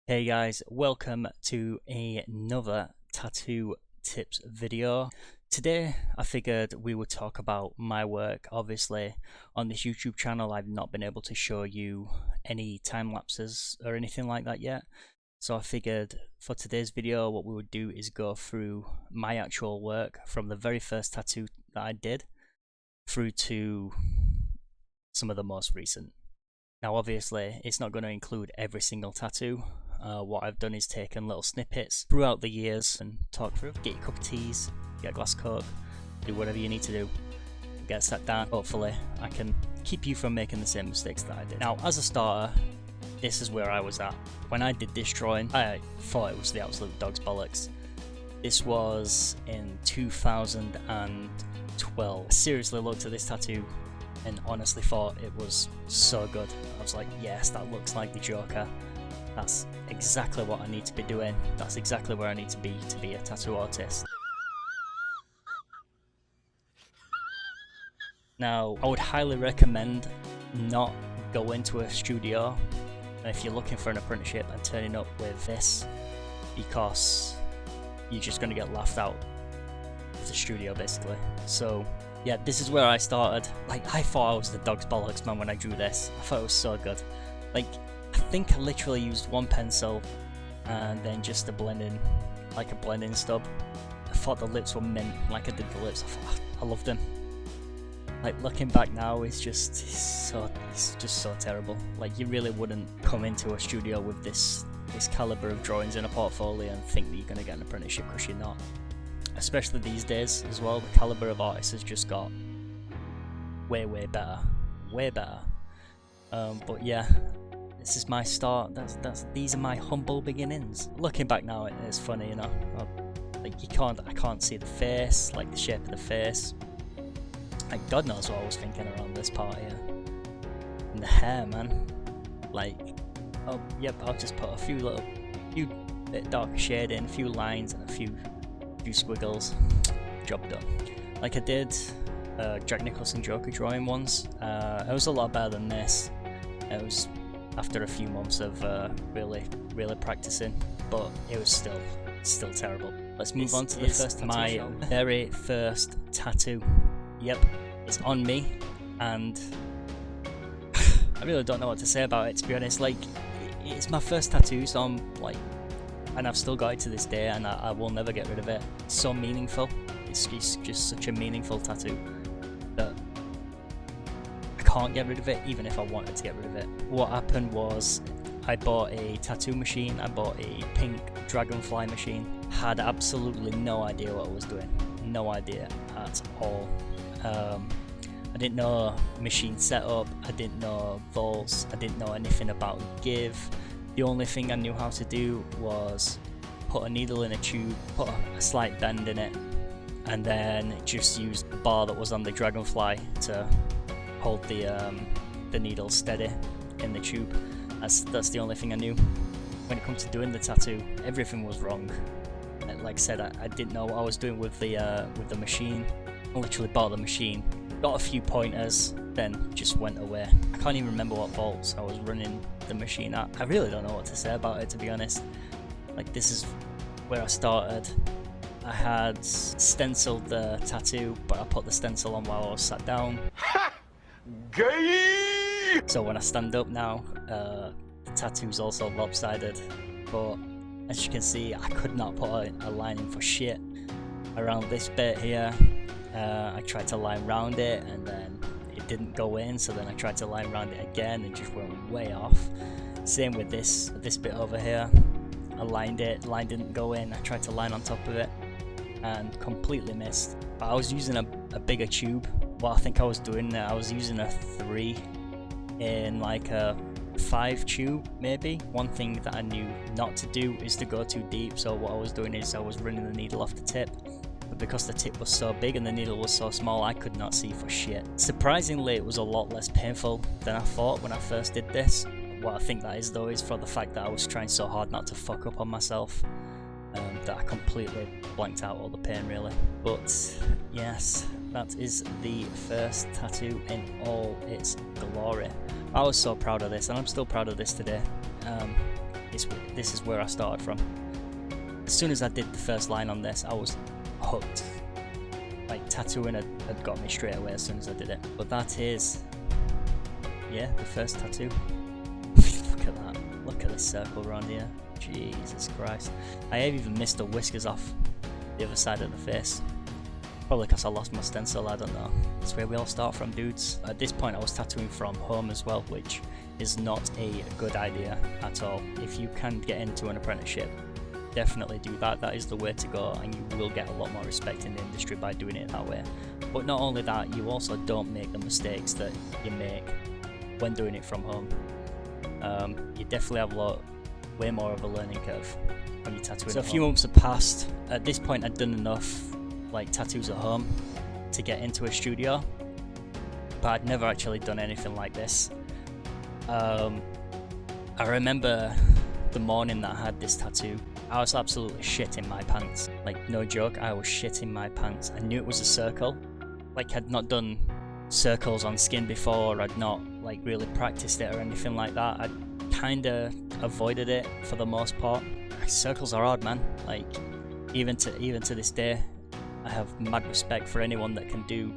Hey guys, welcome to another tattoo tips video. Today I figured we would talk about my work. Obviously on this YouTube channel I've not been able to show you any time lapses or anything like that yet. So I figured for today's video what we would do is go through my actual work from the very first tattoo that I did through to some of the most recent. Now obviously it's not going to include every single tattoo. What I've done is taken little snippets throughout the years and talk through. Get your cup of teas, get a glass of Coke, do whatever you need to do, get sat down. Hopefully I can keep you from making the same mistakes that I did. Now as a starter, this is where I was at. When I did this drawing, I thought it was the absolute dog's bollocks. This was in 2012. I seriously looked at this tattoo and honestly thought it was so good. I was like, yes, that looks like the Joker. That's exactly what I need to be doing. That's exactly where I need to be a tattoo artist. Now, I would highly recommend not going to a studio if you're looking for an apprenticeship and turning up with this, because you're just going to get laughed out of the studio basically. So yeah, this is where I started. Like, I thought I was the dog's bollocks, man, when I drew this. I thought it was so good. Like, I think I literally used one pencil and then just a blending stub. I thought the lips were mint, like I did the lips. I thought, I loved them. Like, looking back now, it's just so terrible. Like, you really wouldn't come into a studio with this caliber of drawings in a portfolio and think that you're going to get an apprenticeship, because you're not. Especially these days as well, the caliber of artists has just got way better, way better. But yeah, this is my start. These are my humble beginnings. Looking back now, it's funny, you know. Like, I can't see the face, like the shape of the face. Like, God knows what I was thinking around this part here. And the hair, man. Like, oh yep, I'll just put a few bit darker shading, a few lines, and a few squiggles. Job done. Like I did Jack Nicholson Joker drawing once. It was a lot better than this. It was after a few months of really practicing, but it was still terrible. Let's move on to the first tattoo. My very first tattoo. Yep, it's on me, and I really don't know what to say about it, to be honest. Like, it's my first tattoo, so I'm like, and I've still got it to this day, and I will never get rid of it. It's so meaningful. It's just such a meaningful tattoo that I can't get rid of it, even if I wanted to get rid of it. What happened was, I bought a tattoo machine. I bought a pink dragonfly machine. Had absolutely no idea what I was doing. No idea at all. I didn't know machine setup. I didn't know volts. I didn't know anything about give. The only thing I knew how to do was put a needle in a tube, put a slight bend in it, and then just use the bar that was on the dragonfly to hold the needle steady in the tube. That's the only thing I knew. When it comes to doing the tattoo, everything was wrong. And like I said, I didn't know what I was doing with the machine. I literally bought the machine, got a few pointers, then just went away. I can't even remember what volts I was running the machine at. I really don't know what to say about it, to be honest. Like, this is where I started. I had stenciled the tattoo, but I put the stencil on while I was sat down. Ha! Gay! So when I stand up now, the tattoo's also lopsided. But as you can see, I could not put a line in for shit around this bit here. I tried to line around it, and then it didn't go in, so then I tried to line around it again and just went way off. Same with this bit over here. I lined it, line didn't go in. I tried to line on top of it and completely missed. But I was using a bigger tube. What I think I was doing, I was using a 3 in like a 5 tube maybe. One thing that I knew not to do is to go too deep, so what I was doing is I was running the needle off the tip. But because the tip was so big and the needle was so small, I could not see for shit. Surprisingly, it was a lot less painful than I thought when I first did this. What I think that is, though, is for the fact that I was trying so hard not to fuck up on myself, that I completely blanked out all the pain, really. But yes, that is the first tattoo in all its glory. I was so proud of this, and I'm still proud of this today. this is where I started from. As soon as I did the first line on this, I was hooked. Like, tattooing had got me straight away as soon as I did it. But that is, yeah, the first tattoo. Look at that. Look at the circle around here. Jesus Christ. I have even missed the whiskers off the other side of the face. Probably because I lost my stencil, I don't know. That's where we all start from, dudes. At this point I was tattooing from home as well, which is not a good idea at all. If you can get into an apprenticeship, definitely do that. That is the way to go, and you will get a lot more respect in the industry by doing it that way. But not only that, you also don't make the mistakes that you make when doing it from home. You definitely have way more of a learning curve when you're tattooing. So a few months have passed. At this point I'd done enough like tattoos at home to get into a studio, but I'd never actually done anything like this. I remember the morning that I had this tattoo, I was absolutely shitting my pants. Like, no joke, I was shitting my pants. I knew it was a circle. Like, I'd not done circles on skin before, I'd not like really practiced it or anything like that. I'd kinda avoided it for the most part. Circles are hard, man. Like, even to this day, I have mad respect for anyone that can do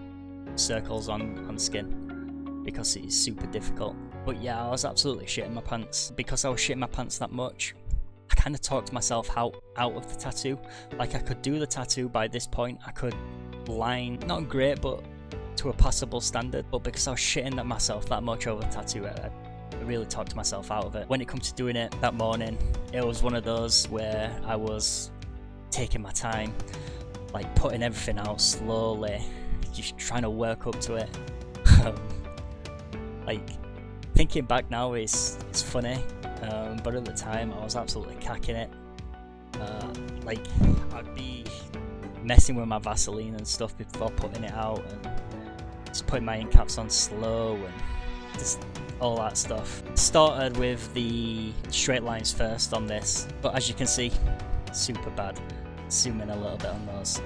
circles on skin, because it is super difficult. But yeah, I was absolutely shitting my pants. Because I was shitting my pants that much, I kind of talked myself out of the tattoo. Like, I could do the tattoo by this point, I could line, not great, but to a passable standard. But because I was shitting at myself that much over the tattoo, I really talked myself out of it. When it comes to doing it that morning, it was one of those where I was taking my time, like putting everything out slowly, just trying to work up to it. Like, thinking back now is funny, but at the time I was absolutely cacking it. Like, I'd be messing with my Vaseline and stuff before putting it out, and just putting my ink caps on slow and just all that stuff. Started with the straight lines first on this, but as you can see, super bad. Zoom in a little bit on those.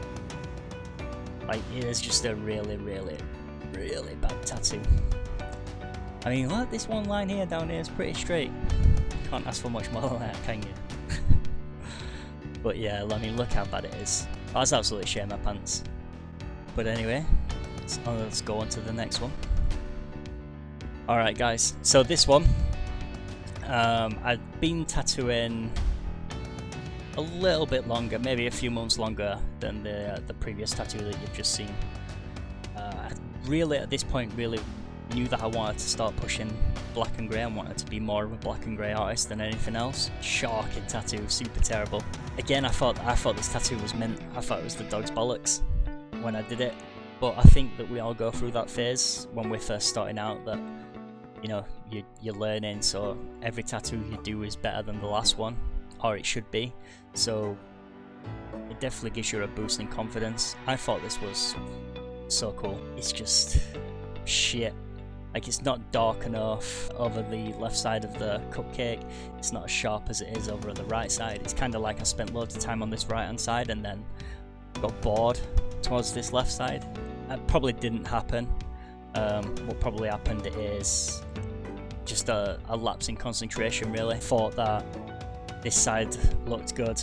Like, it is just a really bad tattoo. I mean, look, this one line here down here is pretty straight. Can't ask for much more than that, can you? But yeah, I mean, look how bad it is. I was absolutely shitting my pants. But anyway, let's go on to the next one. Alright guys, so this one, I've been tattooing a little bit longer, maybe a few months longer than the previous tattoo that you've just seen. I really, at this point, really knew that I wanted to start pushing black and grey. I wanted to be more of a black and grey artist than anything else. Shocking tattoo, super terrible. Again, I thought this tattoo was mint. I thought it was the dog's bollocks when I did it. But I think that we all go through that phase when we're first starting out, that, you know, you're learning, so every tattoo you do is better than the last one, or it should be. So it definitely gives you a boost in confidence. I thought this was so cool. It's just shit. Like, it's not dark enough over the left side of the cupcake. It's not as sharp as it is over the right side. It's kind of like I spent loads of time on this right hand side and then got bored towards this left side. That probably didn't happen. What probably happened is just a lapse in concentration, really. Thought that this side looked good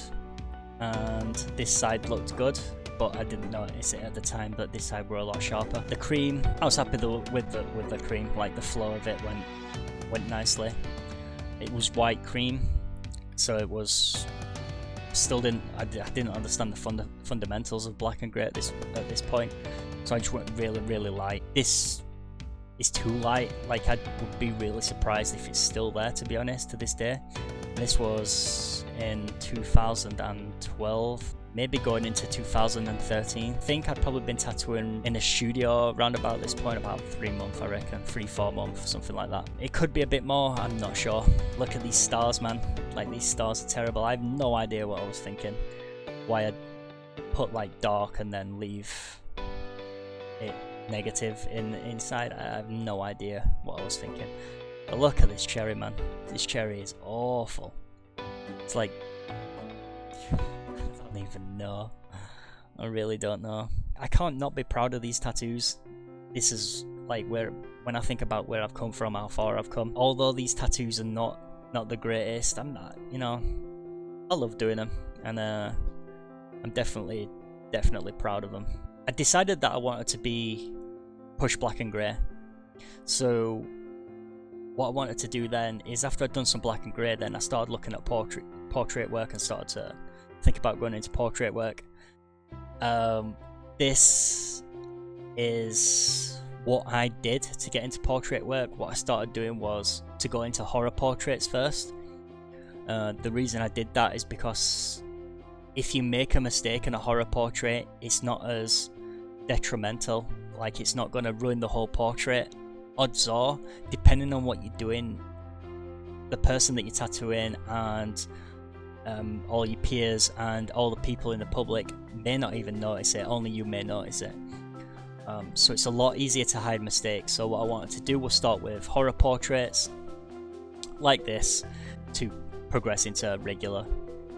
and this side looked good, but I didn't notice it at the time that this side were a lot sharper. The cream, I was happy with the cream. Like, the flow of it went nicely. It was white cream, so it was I didn't understand the fundamentals of black and grey at this point, so I just went really light. This is too light. Like, I would be really surprised if it's still there, to be honest, to this day. This was in 2012, maybe going into 2013. I think I'd probably been tattooing in a studio around about this point, about 3 months, I reckon, 3-4 months, something like that. It could be a bit more, I'm not sure. Look at these stars, man. Like, these stars are terrible. I have no idea what I was thinking. Why I'd put like dark and then leave it negative inside. I have no idea what I was thinking. But look at this cherry, man. This cherry is awful. It's like, I don't even know. I really don't know. I can't not be proud of these tattoos. This is like when I think about where I've come from, how far I've come. Although these tattoos are not not the greatest. I'm not, you know, I love doing them, and I'm definitely proud of them. I decided that I wanted to be push black and grey. So what I wanted to do then is, after I'd done some black and grey, then I started looking at portrait work and started to think about going into portrait work. This is what I did to get into portrait work. What I started doing was to go into horror portraits first. The reason I did that is because if you make a mistake in a horror portrait, it's not as detrimental. Like, it's not going to ruin the whole portrait. Odds are, depending on what you're doing, the person that you're tattooing and all your peers and all the people in the public may not even notice it. Only you may notice it. So it's a lot easier to hide mistakes. So what I wanted to do was start with horror portraits like this to progress into regular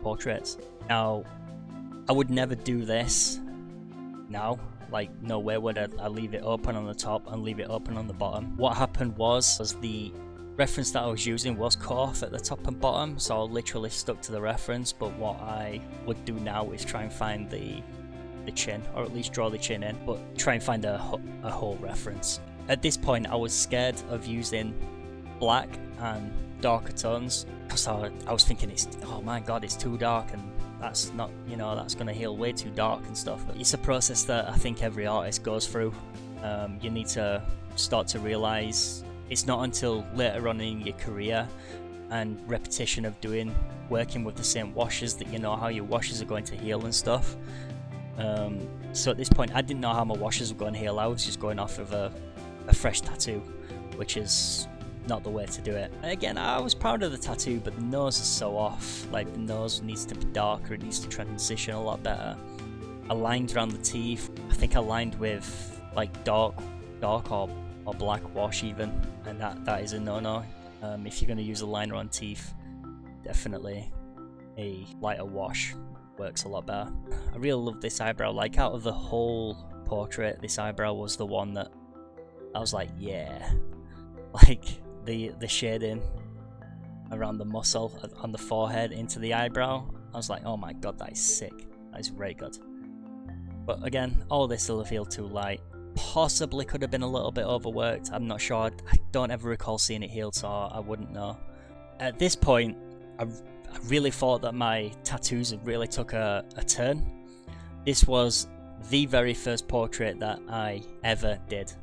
portraits. Now, I would never do this now. Like, nowhere would I leave it open on the top and leave it open on the bottom. What happened was the reference that I was using was cut off at the top and bottom, so I literally stuck to the reference. But what I would do now is try and find the chin, or at least draw the chin in, but try and find a whole reference. At this point, I was scared of using black and darker tones because I was thinking, oh my god, it's too dark, and that's not, you know, that's going to heal way too dark and stuff. But it's a process that I think every artist goes through. You need to start to realize it's not until later on in your career and repetition of working with the same washes that you know how your washes are going to heal and stuff. So at this point, I didn't know how my washes were going to heal. I was just going off of a fresh tattoo, which is not the way to do it. And again, I was proud of the tattoo, but the nose is so off. Like, the nose needs to be darker, it needs to transition a lot better. I lined around the teeth. I think I lined with like dark or black wash even, and that is a no-no. If you're going to use a liner on teeth, definitely a lighter wash works a lot better. I really love this eyebrow. Like, out of the whole portrait, this eyebrow was the one that I was like, yeah. Like, the shading around the muscle on the forehead into the eyebrow, I was like, oh my god, that is sick. That is very good. But again, all this still feel too light. Possibly could have been a little bit overworked. I'm not sure. I don't ever recall seeing it healed, so I wouldn't know. At this point, I really thought that my tattoos had really took a turn. This was the very first portrait that I ever did,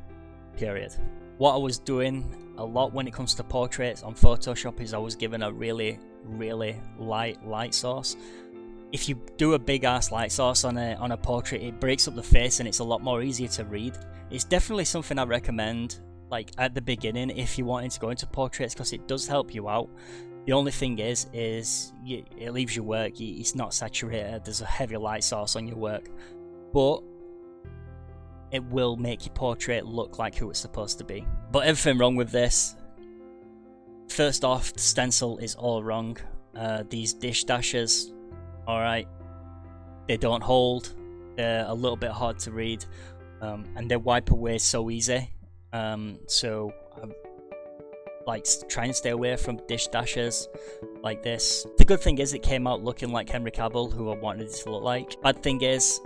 period. What I was doing a lot when it comes to portraits on Photoshop is I was given a really light source. If you do a big ass light source on a portrait, it breaks up the face and it's a lot more easier to read. It's definitely something I recommend, like, at the beginning if you're wanting to go into portraits, because it does help you out. The only thing is it leaves your work, it's not saturated, there's a heavy light source on your work, but it will make your portrait look like who it's supposed to be. But everything wrong with this. First off, the stencil is all wrong. These dish dashes, alright, they don't hold, they're a little bit hard to read, and they wipe away so easy. So I'm like, try and stay away from dish dashes like this. The good thing is it came out looking like Henry Cavill, who I wanted it to look like. Bad thing is,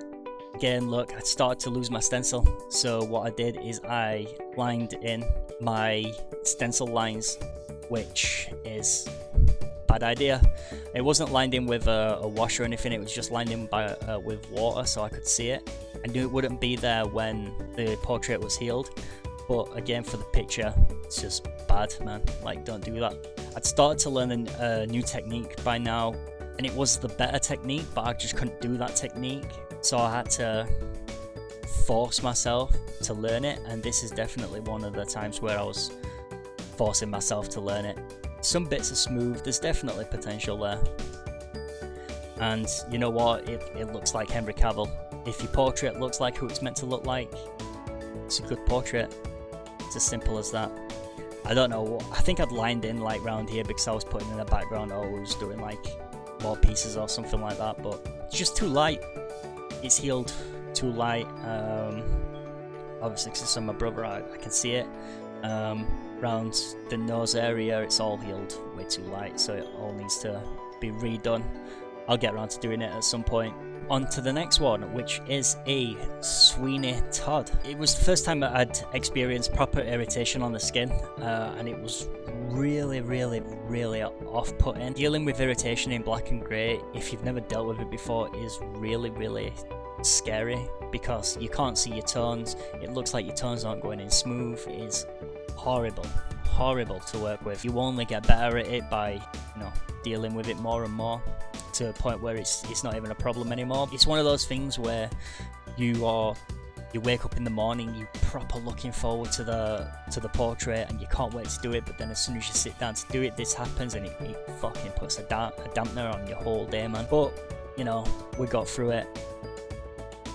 again, look, I started to lose my stencil. So what I did is I lined in my stencil lines, which is a bad idea. It wasn't lined in with a wash or anything, it was just lined in with water so I could see it. I knew it wouldn't be there when the portrait was healed, but again, for the picture, it's just bad, man. Like, don't do that. I'd started to learn a new technique by now, and it was the better technique, but I just couldn't do that technique. So I had to force myself to learn it, and this is definitely one of the times where I was forcing myself to learn it. Some bits are smooth, there's definitely potential there. And you know what, it looks like Henry Cavill. If your portrait looks like who it's meant to look like, it's a good portrait. It's as simple as that. I don't know, I think I'd lined in like round here because I was putting in a background, or I was doing like more pieces or something like that, but it's just too light. It's healed too light. Obviously, because it's on my brother, I can see it. Around the nose area, it's all healed way too light, so it all needs to be redone. I'll get around to doing it at some point. On to the next one, which is a Sweeney Todd. It was the first time I'd experienced proper irritation on the skin, and it was really off-putting. Dealing with irritation in black and grey, if you've never dealt with it before, is really scary, because you can't see your tones. It looks like your tones aren't going in smooth. It is horrible to work with. You only get better at it by, dealing with it more and more, to a point where it's not even a problem anymore. It's one of those things where you wake up in the morning, you proper looking forward to the portrait, and you can't wait to do it, but then as soon as you sit down to do it, this happens, and it fucking puts a dampener on your whole day, man. But we got through it,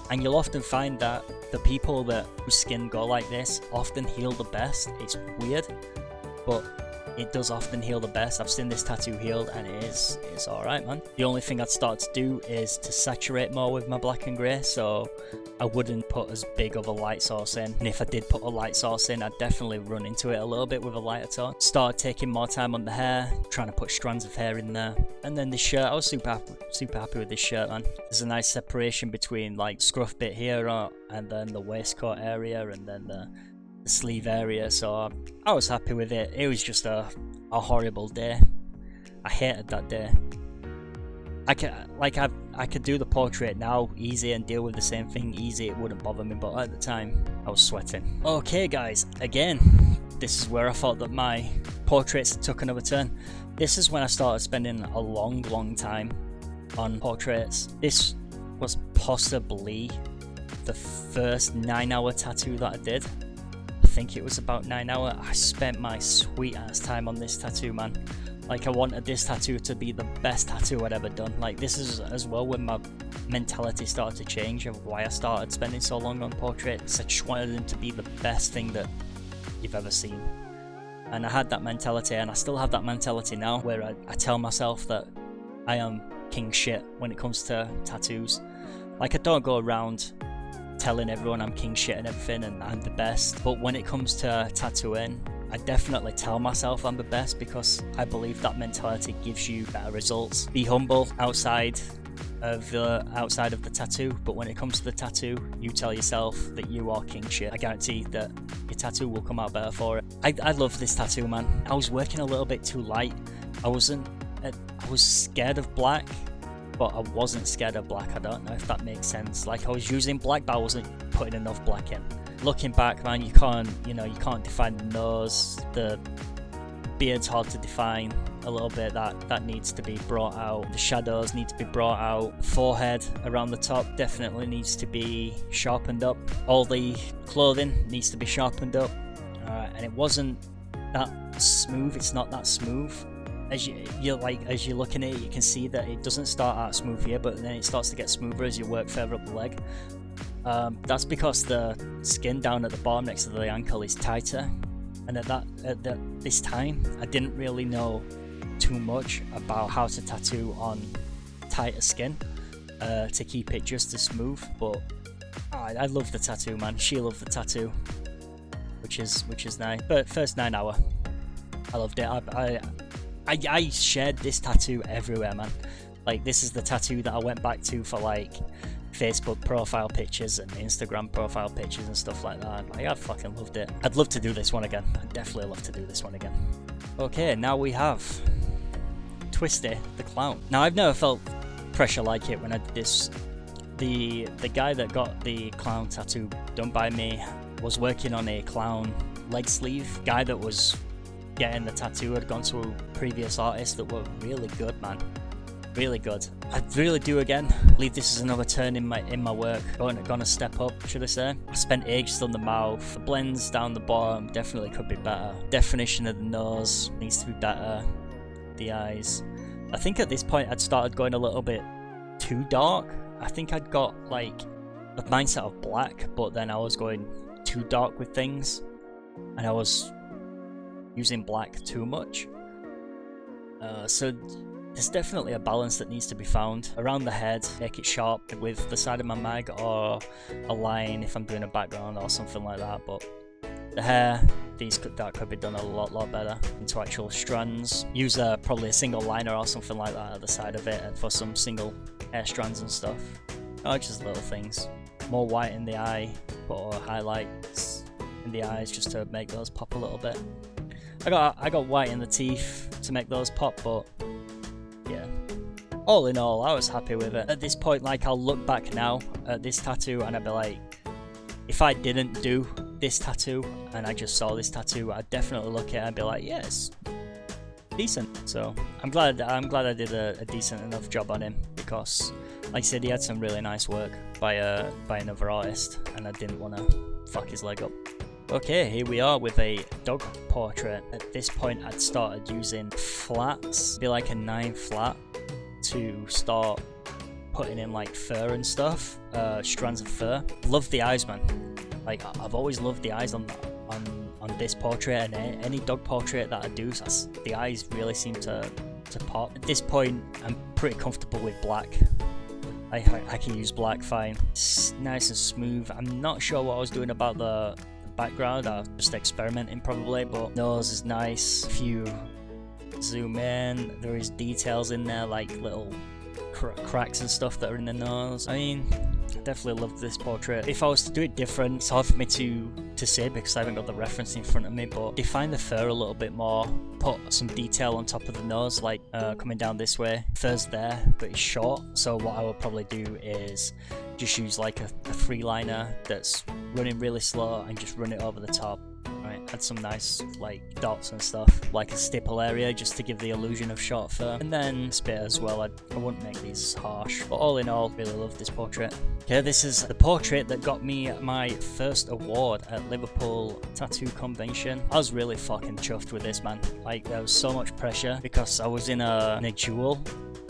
and you'll often find that the people whose skin go like this often heal the best. It's weird, but it does often heal the best. I've seen this tattoo healed, and it's alright, man. The only thing I'd start to do is to saturate more with my black and grey, so I wouldn't put as big of a light source in. And if I did put a light source in, I'd definitely run into it a little bit with a lighter tone. Start taking more time on the hair, trying to put strands of hair in there. And then this shirt, I was super happy with this shirt, man. There's a nice separation between like scruff bit here, and then the waistcoat area, and then the sleeve area, so I was happy with it. It was just a horrible day. I hated that day. I could do the portrait now easy and deal with the same thing easy, it wouldn't bother me, but at the time I was sweating. Okay guys, again, this is where I thought that my portraits took another turn. This is when I started spending a long time on portraits. This was possibly the first 9-hour tattoo that I did. I think it was about 9 hours. I spent my sweet ass time on this tattoo, man. Like, I wanted this tattoo to be the best tattoo I'd ever done. Like, this is as well when my mentality started to change of why I started spending so long on portraits. I just wanted them to be the best thing that you've ever seen. And I had that mentality, and I still have that mentality now, where I tell myself that I am king shit when it comes to tattoos. Like, I don't go around telling everyone I'm king shit and everything and I'm the best, but when it comes to tattooing, I definitely tell myself I'm the best, because I believe that mentality gives you better results. Be humble outside of the tattoo, but when it comes to the tattoo, you tell yourself that you are king shit. I guarantee that your tattoo will come out better for it. I love this tattoo, man. I was working a little bit too light. I was scared of black, but I wasn't scared of black. I don't know if that makes sense. Like, I was using black, but I wasn't putting enough black in. Looking back, man, you can't define the nose. The beard's hard to define a little bit. That needs to be brought out. The shadows need to be brought out. Forehead around the top definitely needs to be sharpened up. All the clothing needs to be sharpened up. And it wasn't that smooth. It's not that smooth. As you're looking at it, you can see that it doesn't start out smooth here, but then it starts to get smoother as you work further up the leg. That's because the skin down at the bottom next to the ankle is tighter, and at this time I didn't really know too much about how to tattoo on tighter skin to keep it just as smooth. But I love the tattoo, man. She loved the tattoo, which is nice. But first 9 hour, I loved it. I shared this tattoo everywhere, man. Like, this is the tattoo that I went back to for like Facebook profile pictures and Instagram profile pictures and stuff like that. Like, I fucking loved it. I'd love to do this one again. I'd definitely love to do this one again. Okay, now we have Twisty the Clown. Now, I've never felt pressure like it when I did this. The guy that got the clown tattoo done by me was working on a clown leg sleeve. Guy that was getting the tattoo had gone to previous artists that were really good, man. Really good. I'd really do again. I believe this is another turn in my work. Gonna step up, should I say. I spent ages on the mouth. The blends down the bottom definitely could be better. Definition of the nose needs to be better. The eyes. I think at this point I'd started going a little bit too dark. I think I'd got like a mindset of black, but then I was going too dark with things, and I was using black too much. So there's definitely a balance that needs to be found. Around the head, make it sharp with the side of my mag, or a line if I'm doing a background or something like that. But the hair, that could be done a lot better into actual strands. Use probably a single liner or something like that at the side of it for some single hair strands and stuff. Oh, just little things. More white in the eye, put highlights in the eyes just to make those pop a little bit. I got white in the teeth to make those pop, but yeah. All in all, I was happy with it. At this point, like, I'll look back now at this tattoo and I'd be like, if I didn't do this tattoo and I just saw this tattoo, I'd definitely look at it and be like, yes, decent. So I'm glad I did a decent enough job on him, because like I said, he had some really nice work by another artist, and I didn't want to fuck his leg up. Okay, here we are with a dog portrait. At this point, I'd started using flats, be like a 9 flat, to start putting in like fur and stuff, strands of fur. Love the eyes, man. Like, I've always loved the eyes on this portrait, and any dog portrait that I do, the eyes really seem to pop. At this point, I'm pretty comfortable with black. I can use black fine. It's nice and smooth. I'm not sure what I was doing about the background. I was just experimenting probably, but nose is nice. If you zoom in, there is details in there, like little cracks and stuff that are in the nose. I mean, I definitely love this portrait. If I was to do it different, it's hard for me to say because I haven't got the reference in front of me, but define the fur a little bit more, put some detail on top of the nose, like coming down this way. Fur's there, but it's short, so what I would probably do is just use like a 3-liner that's running really slow and just run it over the top. Right, add some nice like dots and stuff, like a stipple area, just to give the illusion of short fur, and then spit as well. I wouldn't make these harsh, but all in all, really love this portrait. Okay, this is the portrait that got me my first award at Liverpool Tattoo Convention. I was really fucking chuffed with this, man. Like, there was so much pressure because I was in a duel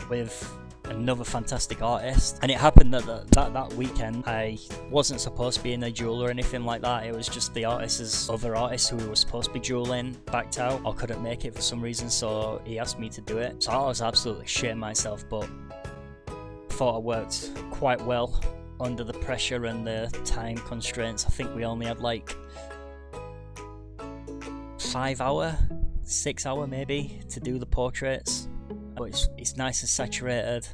with another fantastic artist, and it happened that weekend I wasn't supposed to be in a duel or anything like that. It was just the other artist who we were supposed to be dueling backed out or couldn't make it for some reason, so he asked me to do it. So I was absolutely shitting myself, but I thought I worked quite well under the pressure and the time constraints. I think we only had like 5 hour, 6 hour maybe to do the portraits. But it's nice and saturated.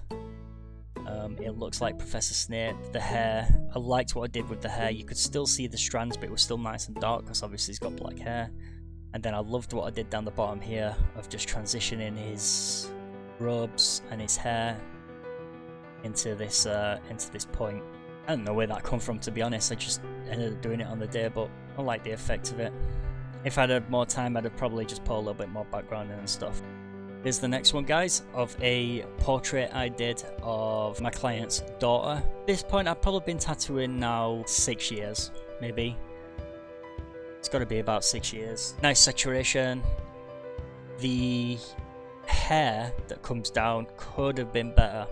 It looks like Professor Snape. The hair, I liked what I did with the hair. You could still see the strands, but it was still nice and dark because obviously he's got black hair. And then I loved what I did down the bottom here of just transitioning his robes and his hair into this point. I don't know where that come from, to be honest. I just ended up doing it on the day, but I like the effect of it. If I'd had more time, I'd have probably just put a little bit more background in and stuff. Here's the next one, guys, of a portrait I did of my client's daughter. At this point, I've probably been tattooing now 6 years, maybe. It's got to be about 6 years. Nice saturation. The hair that comes down could have been better.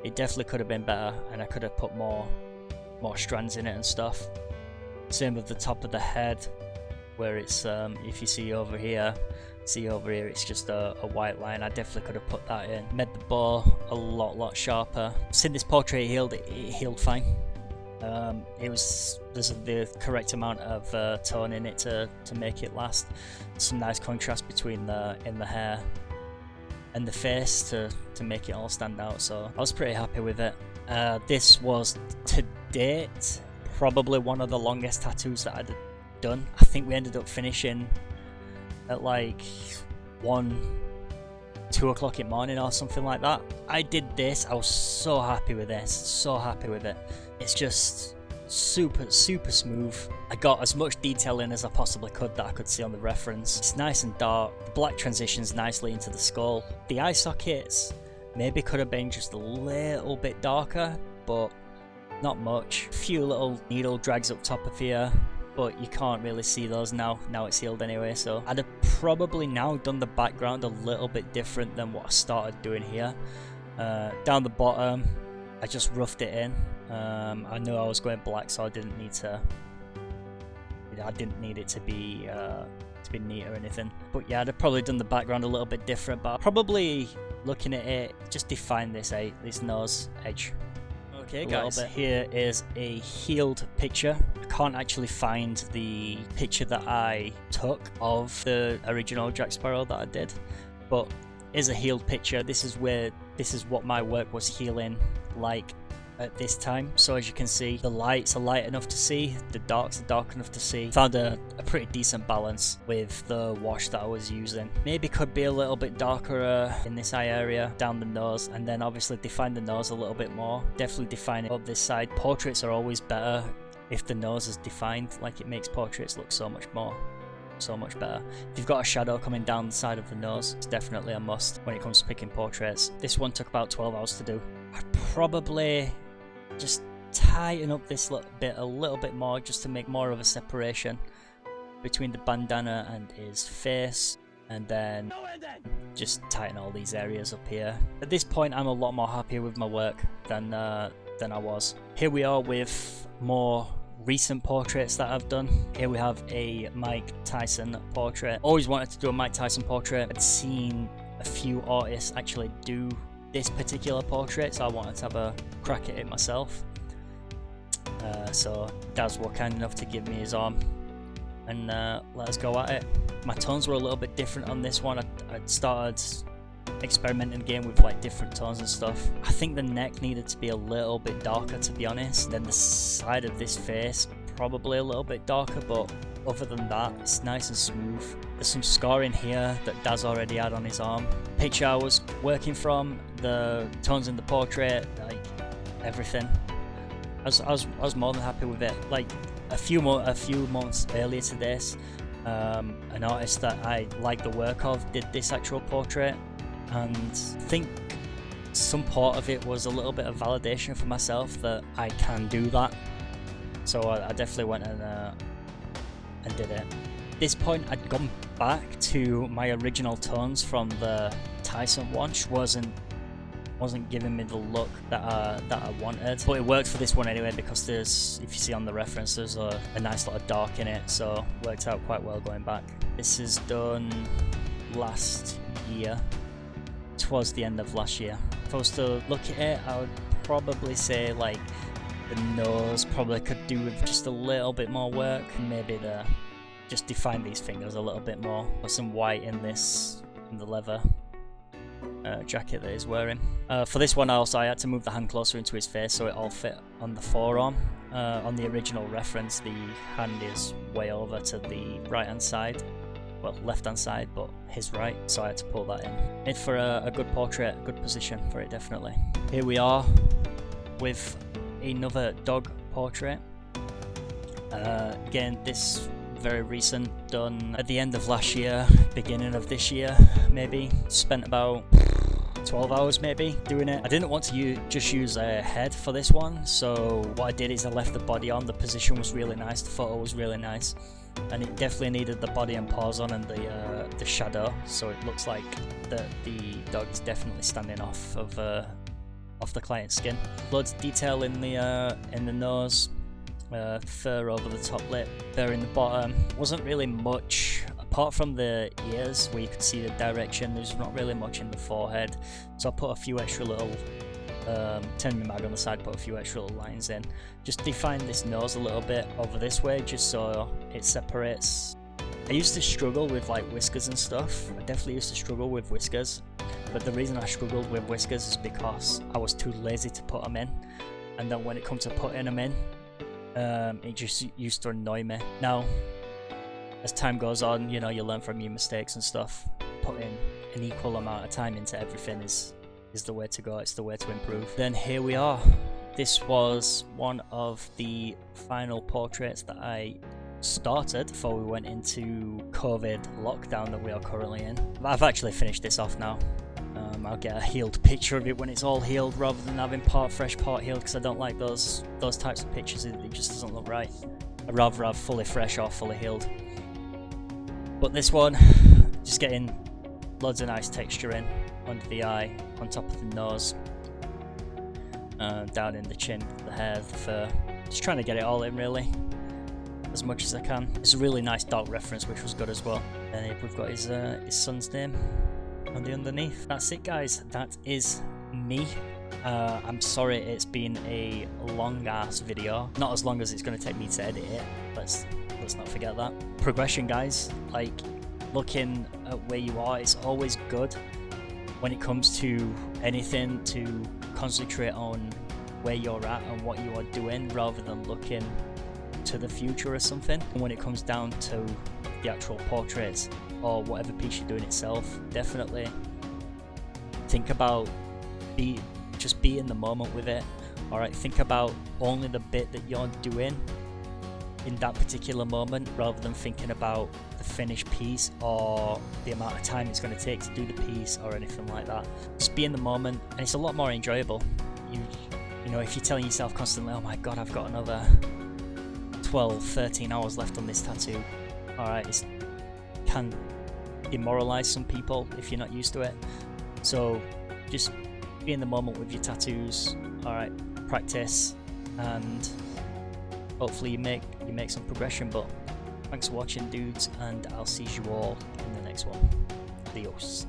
It definitely could have been better, and I could have put more strands in it and stuff. Same with the top of the head, where it's if you see over here, it's just a white line. I definitely could have put that in. Made the bow a lot sharper. Since this portrait it healed fine. There's the correct amount of tone in it to make it last. Some nice contrast between the hair and the face to make it all stand out. So I was pretty happy with it. This was to date probably one of the longest tattoos that I'd done. I think we ended up finishing at like 2 o'clock in the morning or something like that. I did this, I was so happy with this, so happy with it. It's just super smooth. I got as much detail in as I possibly could that I could see on the reference. It's nice and dark, the black transitions nicely into the skull. The eye sockets maybe could have been just a little bit darker, but not much. A few little needle drags up top of here, but you can't really see those now it's healed anyway. So I'd have probably now done the background a little bit different than what I started doing here. Down the bottom, I just roughed it in. I knew I was going black, so I didn't need it to be neat or anything. But yeah, I'd have probably done the background a little bit different, but probably looking at it, just define this nose edge. Okay guys, here is a healed picture. I can't actually find the picture that I took of the original Jack Sparrow that I did, but here's a healed picture. This is what my work was healing like at this time. So as you can see, the lights are light enough to see, the darks are dark enough to see. Found a pretty decent balance with the wash that I was using. Maybe could be a little bit darker in this eye area, down the nose, and then obviously define the nose a little bit more. Definitely define it up this side. Portraits are always better if the nose is defined, like it makes portraits look so much better. If you've got a shadow coming down the side of the nose, it's definitely a must when it comes to picking portraits. This one took about 12 hours to do. I'd probably just tighten up this little bit a little bit more, just to make more of a separation between the bandana and his face, and then just tighten all these areas up here. At this point, I'm a lot more happier with my work than I was. Here we are with more recent portraits that I've done. Here we have a Mike Tyson portrait. Always wanted to do a Mike Tyson portrait. I'd seen a few artists actually do this particular portrait, so I wanted to have a crack at it myself. So Daz were kind enough to give me his arm and let us go at it. My tones were a little bit different on this one. I'd started experimenting again with like different tones and stuff. I think the neck needed to be a little bit darker, to be honest. Then the side of this face probably a little bit darker, but other than that, it's nice and smooth. There's some scarring here that Daz already had on his arm. Picture I was working from, the tones in the portrait, like everything. I was more than happy with it. Like a few months earlier to this, an artist that I like the work of did this actual portrait, and I think some part of it was a little bit of validation for myself that I can do that. So I definitely went and did it. At this point, I'd gone back to my original tones from the Tyson one, which wasn't giving me the look that I wanted, but it worked for this one anyway, because there's, if you see on the reference, there's a nice lot of dark in it, so it worked out quite well going back. This is done last year, towards the end of last year. If I was to look at it, I would probably say like the nose probably could do with just a little bit more work, maybe just define these fingers a little bit more. Put some white in the leather jacket that he's wearing. For this one also, I had to move the hand closer into his face so it all fit on the forearm. On the original reference, the hand is way over to the right hand side, well, left hand side, but his right, so I had to pull that in. Made for a good portrait, good position for it, definitely. Here we are with another dog portrait. Again, this very recent, done at the end of last year, beginning of this year maybe. Spent about 12 hours maybe doing it. I didn't want to just use a head for this one, so what I did is I left the body on. The position was really nice, the photo was really nice, and it definitely needed the body and paws on, and the shadow, so it looks like the dog is definitely standing off of the client's skin. Loads of detail in the nose, fur over the top lip, fur in the bottom. Wasn't really much apart from the ears where you could see the direction. There's not really much in the forehead, so I put a few extra little turn my mag on the side, put a few extra little lines in. Just define this nose a little bit over this way, just so it separates. I used to struggle with like whiskers and stuff. I definitely used to struggle with whiskers, but the reason I struggled with whiskers is because I was too lazy to put them in, and then when it comes to putting them in, it just used to annoy me. Now, as time goes on, you know, you learn from your mistakes and stuff. Putting an equal amount of time into everything is the way to go. It's the way to improve. Then here we are. This was one of the final portraits that I started before we went into COVID lockdown that we are currently in. I've actually finished this off now. I'll get a healed picture of it when it's all healed, rather than having part fresh, part healed, because I don't like those types of pictures. It just doesn't look right. I'd rather have fully fresh or fully healed. But this one, just getting loads of nice texture in under the eye, on top of the nose, down in the chin, the hair, the fur. Just trying to get it all in really, as much as I can. It's a really nice dog reference, which was good as well. And we've got his son's name on the underneath. That's it, guys. That is me I'm sorry it's been a long ass video, not as long as it's going to take me to edit it, let's not forget that. Progression, guys, like looking at where you are, it's always good when it comes to anything to concentrate on where you're at and what you are doing rather than looking to the future or something. And when it comes down to the actual portraits or whatever piece you're doing itself, definitely think about just be in the moment with it. Alright, think about only the bit that you're doing in that particular moment rather than thinking about the finished piece or the amount of time it's going to take to do the piece or anything like that. Just be in the moment, and it's a lot more enjoyable. You know, if you're telling yourself constantly, oh my god, I've got another 12-13 hours left on this tattoo, alright, it can demoralize some people if you're not used to it. So just be in the moment with your tattoos, alright, practice, and hopefully you make some progression. But thanks for watching, dudes, and I'll see you all in the next one. Adios.